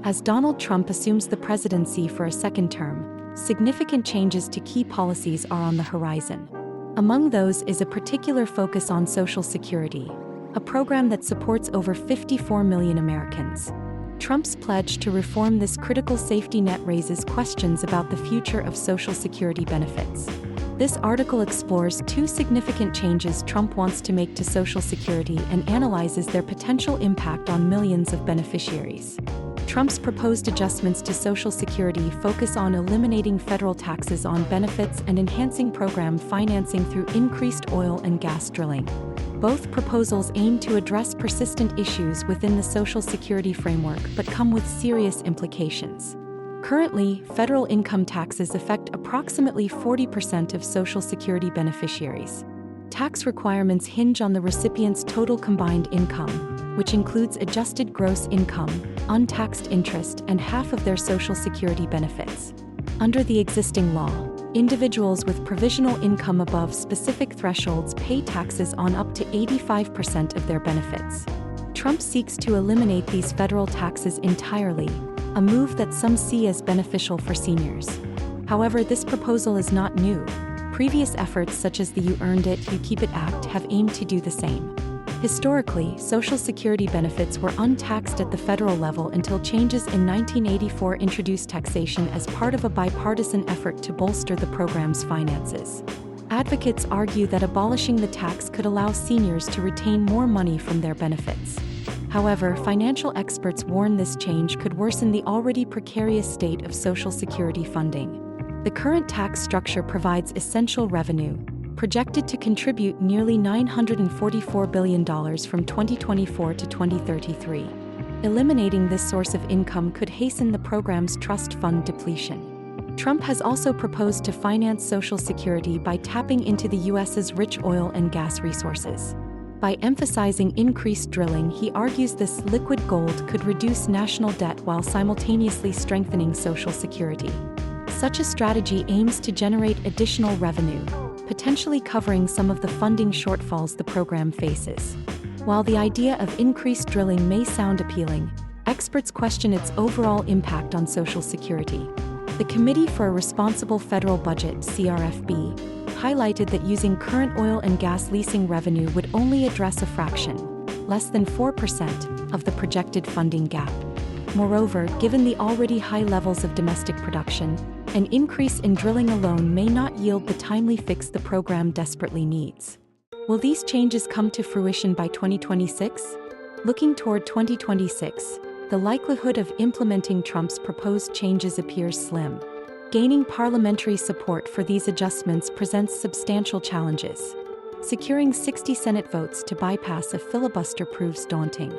As Donald Trump assumes the presidency for a second term, significant changes to key policies are on the horizon. Among those is a particular focus on Social Security, a program that supports over 54 million Americans. Trump's pledge to reform this critical safety net raises questions about the future of Social Security benefits. This article explores two significant changes Trump wants to make to Social Security and analyzes their potential impact on millions of beneficiaries. Trump's proposed adjustments to Social Security focus on eliminating federal taxes on benefits and enhancing program financing through increased oil and gas drilling. Both proposals aim to address persistent issues within the Social Security framework but come with serious implications. Currently, federal income taxes affect approximately 40% of Social Security beneficiaries. Tax requirements hinge on the recipient's total combined income, which includes adjusted gross income, untaxed interest, and half of their Social Security benefits. Under the existing law, individuals with provisional income above specific thresholds pay taxes on up to 85% of their benefits. Trump seeks to eliminate these federal taxes entirely, a move that some see as beneficial for seniors. However, this proposal is not new. Previous efforts such as the You Earned It, You Keep It Act have aimed to do the same. Historically, Social Security benefits were untaxed at the federal level until changes in 1984 introduced taxation as part of a bipartisan effort to bolster the program's finances. Advocates argue that abolishing the tax could allow seniors to retain more money from their benefits. However, financial experts warn this change could worsen the already precarious state of Social Security funding. The current tax structure provides essential revenue, projected to contribute nearly $944 billion from 2024 to 2033. Eliminating this source of income could hasten the program's trust fund depletion. Trump has also proposed to finance Social Security by tapping into the U.S.'s rich oil and gas resources. By emphasizing increased drilling, he argues this liquid gold could reduce national debt while simultaneously strengthening Social Security. Such a strategy aims to generate additional revenue, potentially covering some of the funding shortfalls the program faces. While the idea of increased drilling may sound appealing, experts question its overall impact on Social Security. The Committee for a Responsible Federal Budget, CRFB, highlighted that using current oil and gas leasing revenue would only address a fraction, less than 4%, of the projected funding gap. Moreover, given the already high levels of domestic production, an increase in drilling alone may not yield the timely fix the program desperately needs. Will these changes come to fruition by 2026? Looking toward 2026, the likelihood of implementing Trump's proposed changes appears slim. Gaining parliamentary support for these adjustments presents substantial challenges. Securing 60 Senate votes to bypass a filibuster proves daunting.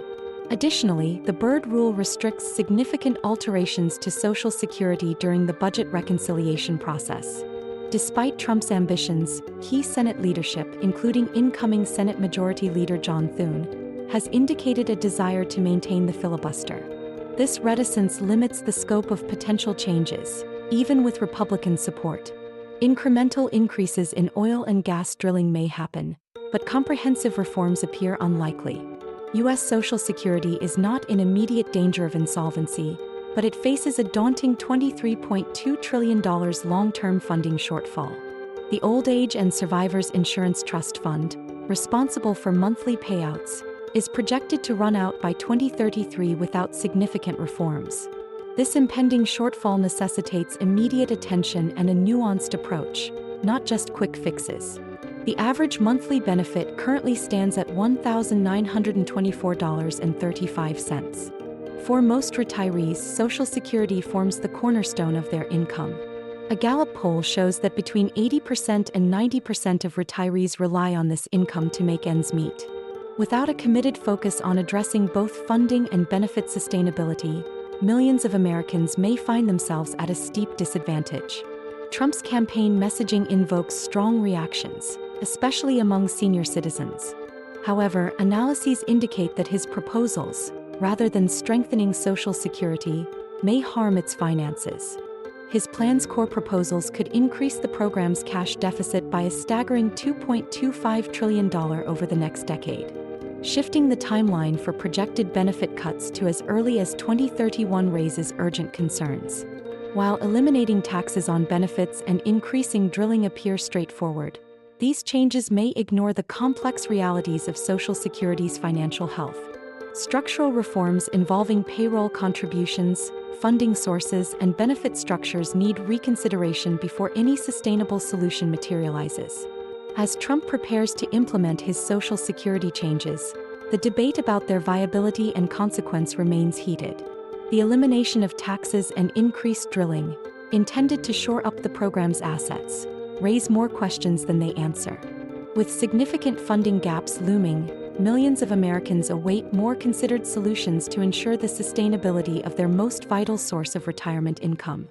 Additionally, the Byrd Rule restricts significant alterations to Social Security during the budget reconciliation process. Despite Trump's ambitions, key Senate leadership, including incoming Senate Majority Leader John Thune, has indicated a desire to maintain the filibuster. This reticence limits the scope of potential changes, even with Republican support. Incremental increases in oil and gas drilling may happen, but comprehensive reforms appear unlikely. U.S. Social Security is not in immediate danger of insolvency, but it faces a daunting $23.2 trillion long-term funding shortfall. The Old Age and Survivors Insurance Trust Fund, responsible for monthly payouts, is projected to run out by 2033 without significant reforms. This impending shortfall necessitates immediate attention and a nuanced approach, not just quick fixes. The average monthly benefit currently stands at $1,924.35. For most retirees, Social Security forms the cornerstone of their income. A Gallup poll shows that between 80% and 90% of retirees rely on this income to make ends meet. Without a committed focus on addressing both funding and benefit sustainability, millions of Americans may find themselves at a steep disadvantage. Trump's campaign messaging invokes strong reactions, especially among senior citizens. However, analyses indicate that his proposals, rather than strengthening Social Security, may harm its finances. His plan's core proposals could increase the program's cash deficit by a staggering $2.25 trillion over the next decade. Shifting the timeline for projected benefit cuts to as early as 2031 raises urgent concerns. While eliminating taxes on benefits and increasing drilling appear straightforward, these changes may ignore the complex realities of Social Security's financial health. Structural reforms involving payroll contributions, funding sources, and benefit structures need reconsideration before any sustainable solution materializes. As Trump prepares to implement his Social Security changes, the debate about their viability and consequence remains heated. The elimination of taxes and increased drilling, intended to shore up the program's assets, raise more questions than they answer. With significant funding gaps looming, millions of Americans await more considered solutions to ensure the sustainability of their most vital source of retirement income.